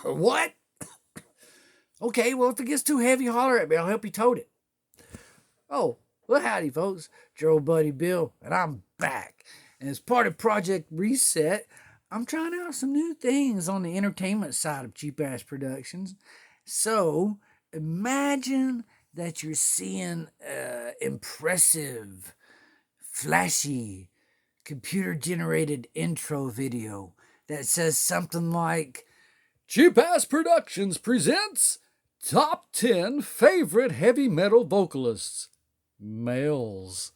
What? Okay, well, if it gets too heavy, holler at me. I'll help you tote it. Oh, well, howdy, folks. Joe Buddy Bill, and I'm back. And as part of Project Reset, I'm trying out some new things on the entertainment side of Cheap Ass Productions. So, imagine that you're seeing impressive, flashy, computer generated intro video that says something like Cheap Ass Productions presents Top 10 Favorite Heavy Metal Vocalists. Males.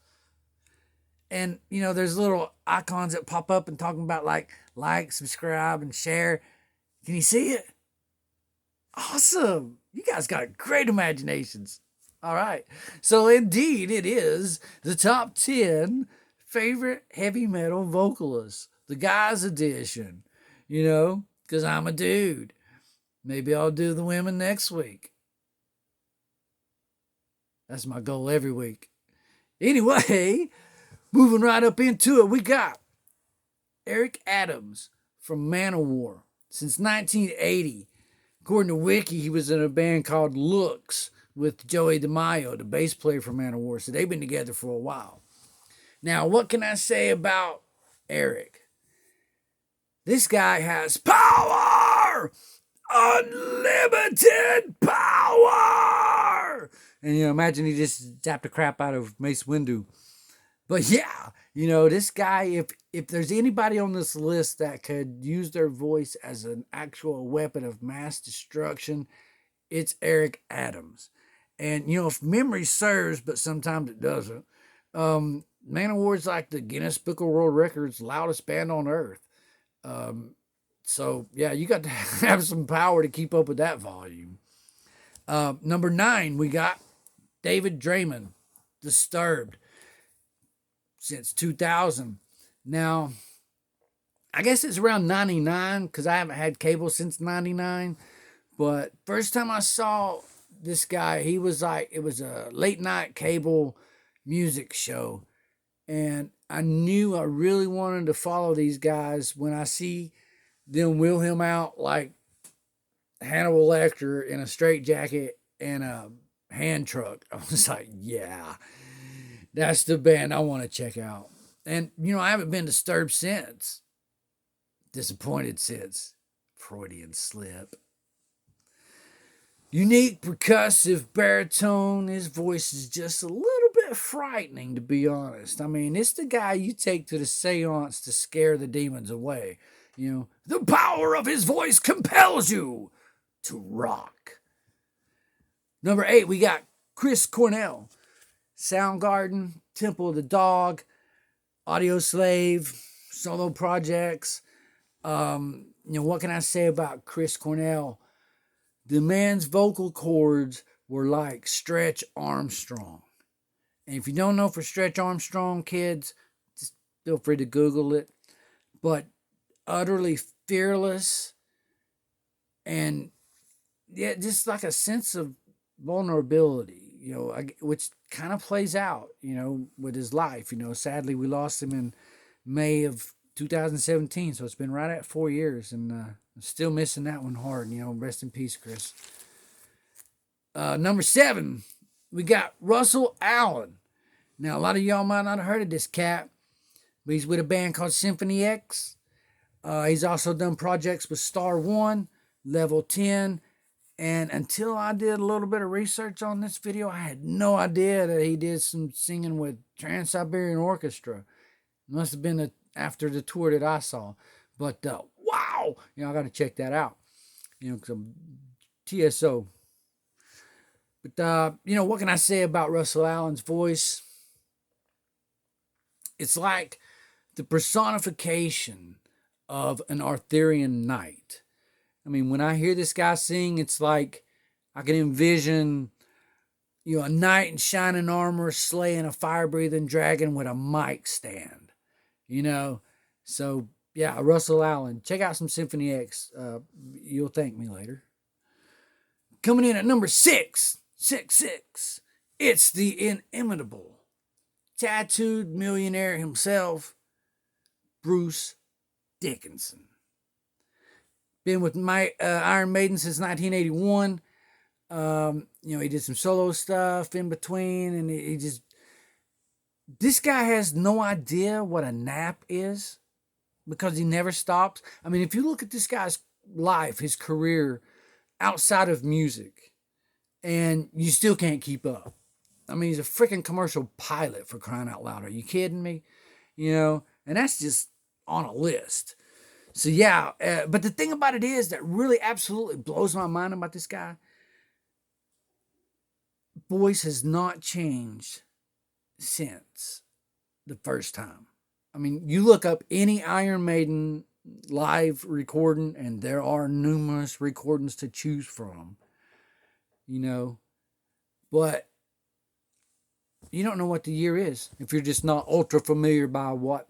And, there's little icons that pop up and talking about like, subscribe, and share. Can you see it? Awesome. You guys got great imaginations. All right. So, indeed, it is the top 10 favorite heavy metal vocalists. The guys edition. Because I'm a dude. Maybe I'll do the women next week. That's my goal every week. Anyway, moving right up into it, we got Eric Adams from Manowar since 1980. According to Wiki, he was in a band called Looks with Joey DeMaio, the bass player for Manowar. So they've been together for a while. Now, what can I say about Eric? This guy has power! Unlimited power! And, imagine he just zapped the crap out of Mace Windu. But yeah, this guy, if there's anybody on this list that could use their voice as an actual weapon of mass destruction, it's Eric Adams. And, if memory serves, but sometimes it doesn't, Manowar's like the Guinness Book of World Records loudest band on earth. So, yeah, you got to have some power to keep up with that volume. Number 9, we got David Draymond, Disturbed, since 2000. Now, I guess it's around 99 because I haven't had cable since 99. But first time I saw this guy, it was a late night cable music show. And I knew I really wanted to follow these guys when I see them wheel him out like Hannibal Lecter in a straitjacket and a hand truck. I was like, yeah, that's the band I want to check out. And, I haven't been disturbed since. Disappointed since. Freudian slip. Unique, percussive baritone. His voice is just a little bit frightening, to be honest. I mean, it's the guy you take to the seance to scare the demons away. The power of his voice compels you to rock. Number 8, we got Chris Cornell. Soundgarden, Temple of the Dog, Audio Slave, solo projects. What can I say about Chris Cornell? The man's vocal cords were like Stretch Armstrong. And if you don't know for Stretch Armstrong, kids, just feel free to Google it. But utterly fearless and just like a sense of vulnerability, which kind of plays out, with his life. Sadly, we lost him in May of 2017, so it's been right at 4 years, and I'm still missing that one hard. Rest in peace, Chris. Number 7, we got Russell Allen. Now, a lot of y'all might not have heard of this cat, but he's with a band called Symphony X. He's also done projects with Star One, Level 10, and until I did a little bit of research on this video, I had no idea that he did some singing with Trans-Siberian Orchestra. It must have been after the tour that I saw. But, wow! I got to check that out. Because I'm TSO. But, what can I say about Russell Allen's voice? It's like the personification of an Arthurian knight. I mean, when I hear this guy sing, it's like I can envision, a knight in shining armor slaying a fire-breathing dragon with a mic stand. So, yeah, Russell Allen. Check out some Symphony X. You'll thank me later. Coming in at number 6, it's the inimitable, tattooed millionaire himself, Bruce Dickinson. Been with Iron Maiden since 1981. He did some solo stuff in between, and he just, this guy has no idea what a nap is because he never stops. I mean, if you look at this guy's life, his career outside of music, and you still can't keep up. I mean, he's a freaking commercial pilot, for crying out loud. Are you kidding me? And that's just on a list. So yeah, but the thing about it is that really absolutely blows my mind about this guy. Voice has not changed since the first time. I mean, you look up any Iron Maiden live recording, and there are numerous recordings to choose from, but you don't know what the year is if you're just not ultra familiar by what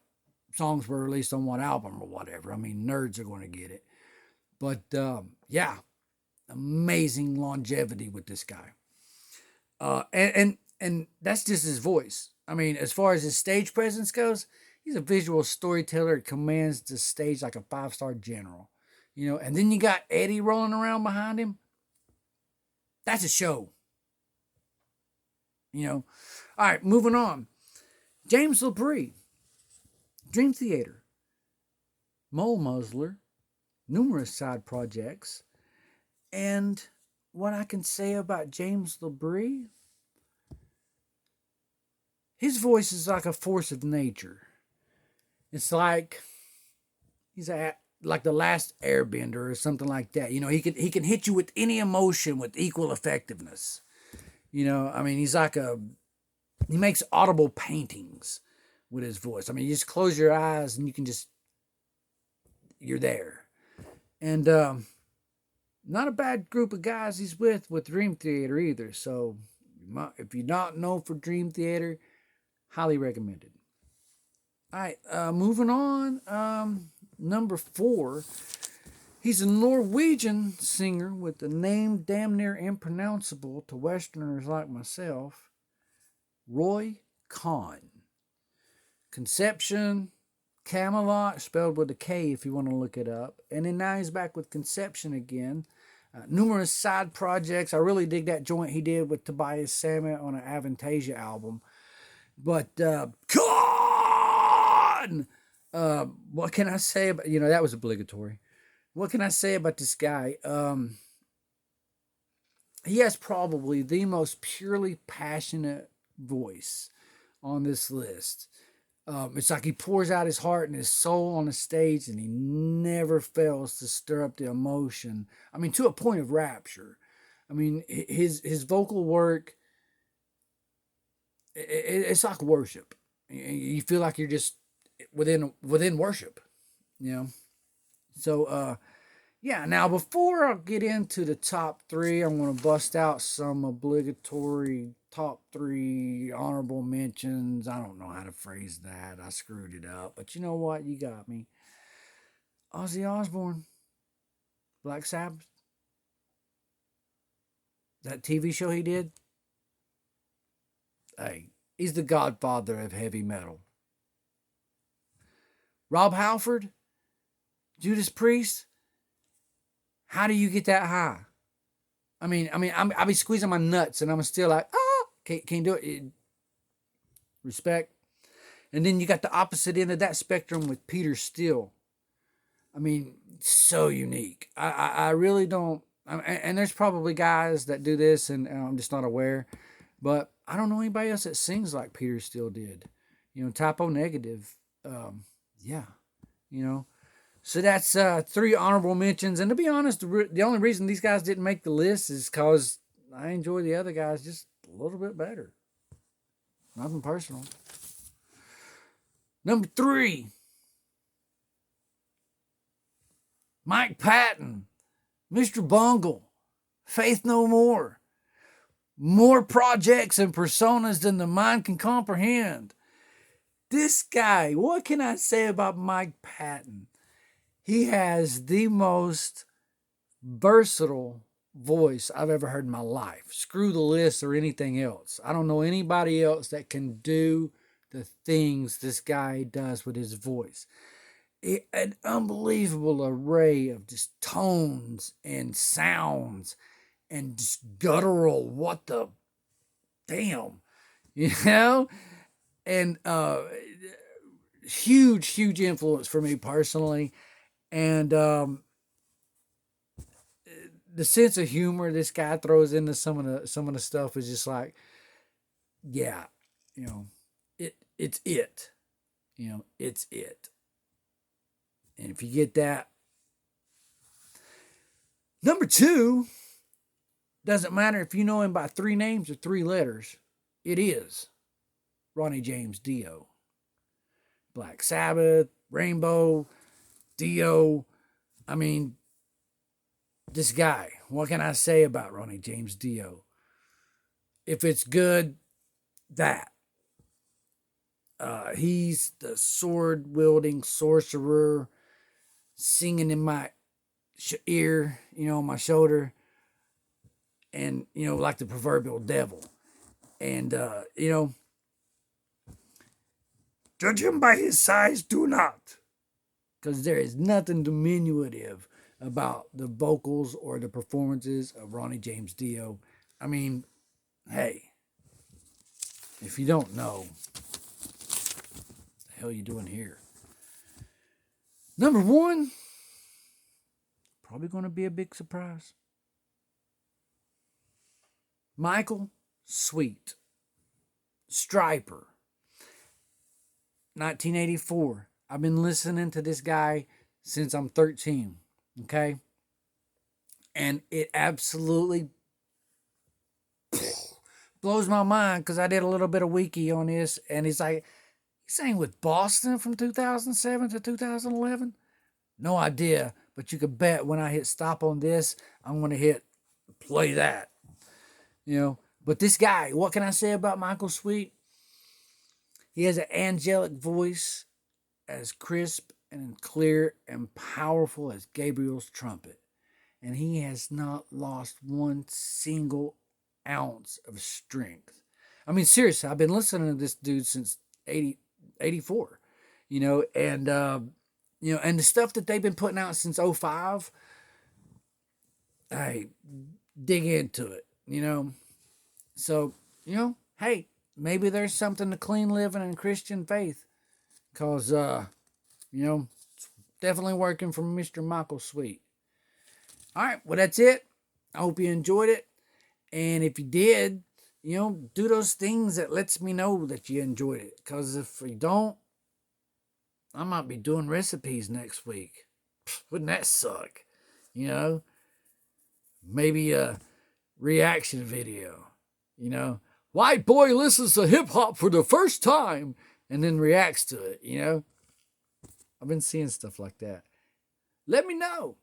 songs were released on what album or whatever. I mean, nerds are going to get it. But yeah, amazing longevity with this guy. And that's just his voice. I mean, as far as his stage presence goes, he's a visual storyteller. He commands the stage like a 5-star general. And then you got Eddie rolling around behind him. That's a show. All right, moving on. James LaBrie, Dream Theater, Mole Muzzler, numerous side projects. And what I can say about James LaBrie, his voice is like a force of nature. It's like he's like the last airbender or something like that. He can hit you with any emotion with equal effectiveness. I mean, he makes audible paintings with his voice. I mean, you just close your eyes and you're there. And not a bad group of guys he's with Dream Theater either. So if you not know for Dream Theater, highly recommended. All right, moving on. Number 4. He's a Norwegian singer with a name damn near impronounceable to Westerners like myself. Roy Kahn. Conception, Camelot, spelled with a K if you want to look it up. And then now he's back with Conception again. Numerous side projects. I really dig that joint he did with Tobias Sammet on an Avantasia album. But Kahn! What can I say about, that was obligatory. What can I say about this guy? He has probably the most purely passionate voice on this list. It's like he pours out his heart and his soul on the stage, and he never fails to stir up the emotion. I mean, to a point of rapture. I mean, his vocal work, it's like worship. You feel like you're just within worship, So, yeah. Now, before I get into the top 3, I'm going to bust out some obligatory top 3 honorable mentions. I don't know how to phrase that. I screwed it up. But you know what? You got me. Ozzy Osbourne. Black Sabbath. That TV show he did. Hey, he's the godfather of heavy metal. Rob Halford. Judas Priest. How do you get that high? I mean, I'll be squeezing my nuts and I'm still like, can't do it. Respect. And then you got the opposite end of that spectrum with Peter Steele. I mean, so unique. I really don't. And there's probably guys that do this, and I'm just not aware. But I don't know anybody else that sings like Peter Steele did. Typo negative. Yeah. So that's 3 honorable mentions. And to be honest, the only reason these guys didn't make the list is because I enjoy the other guys just a little bit better. Nothing personal. Number 3. Mike Patton. Mr. Bungle. Faith No More. More projects and personas than the mind can comprehend. This guy, what can I say about Mike Patton? He has the most versatile voice I've ever heard in my life. Screw the list or anything else. I don't know anybody else that can do the things this guy does with his voice. an unbelievable array of just tones and sounds and just guttural, what the damn, you know? And huge influence for me personally. And the sense of humor this guy throws into some of the stuff is just like, yeah, you know, it's it. You know, it's it. And if you get that, number two, doesn't matter if you know him by three names or three letters, it is Ronnie James Dio. Black Sabbath, Rainbow, Dio. I mean, this guy, what can I say about Ronnie James Dio? If it's good, that. He's the sword wielding sorcerer singing in my ear, you know, my shoulder, and, you know, like the proverbial devil. And, you know, judge him by his size, do not. Because there is nothing diminutive about the vocals or the performances of Ronnie James Dio. I mean, hey, if you don't know, what the hell are you doing here? Number one, probably going to be a big surprise. Michael Sweet, Striper, 1984. I've been listening to this guy since I'm 13, okay? And it absolutely blows my mind because I did a little bit of wiki on this, and it's like, he sang with Boston from 2007 to 2011? No idea, but you could bet when I hit stop on this, I'm going to hit play that. You know, but this guy, what can I say about Michael Sweet? He has an angelic voice as crisp and clear and powerful as Gabriel's trumpet. And he has not lost one single ounce of strength. I mean, seriously, I've been listening to this dude since 84, you know, and, you know, and the stuff that they've been putting out since 05, I dig into it, you know. So, you know, hey, maybe there's something to clean living and Christian faith. Because, you know, it's definitely working for Mr. Michael Sweet. All right, well, that's it. I hope you enjoyed it. And if you did, you know, do those things that lets me know that you enjoyed it. Because if you don't, I might be doing recipes next week. Wouldn't that suck? You know, maybe a reaction video. You know, white boy listens to hip hop for the first time and then reacts to it, you know. I've been seeing stuff like that. Let me know.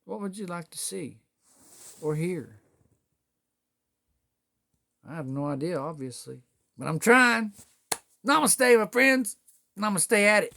What would you like to see or hear? I have no idea, obviously. But I'm trying. Namaste, my friends. Namaste at it.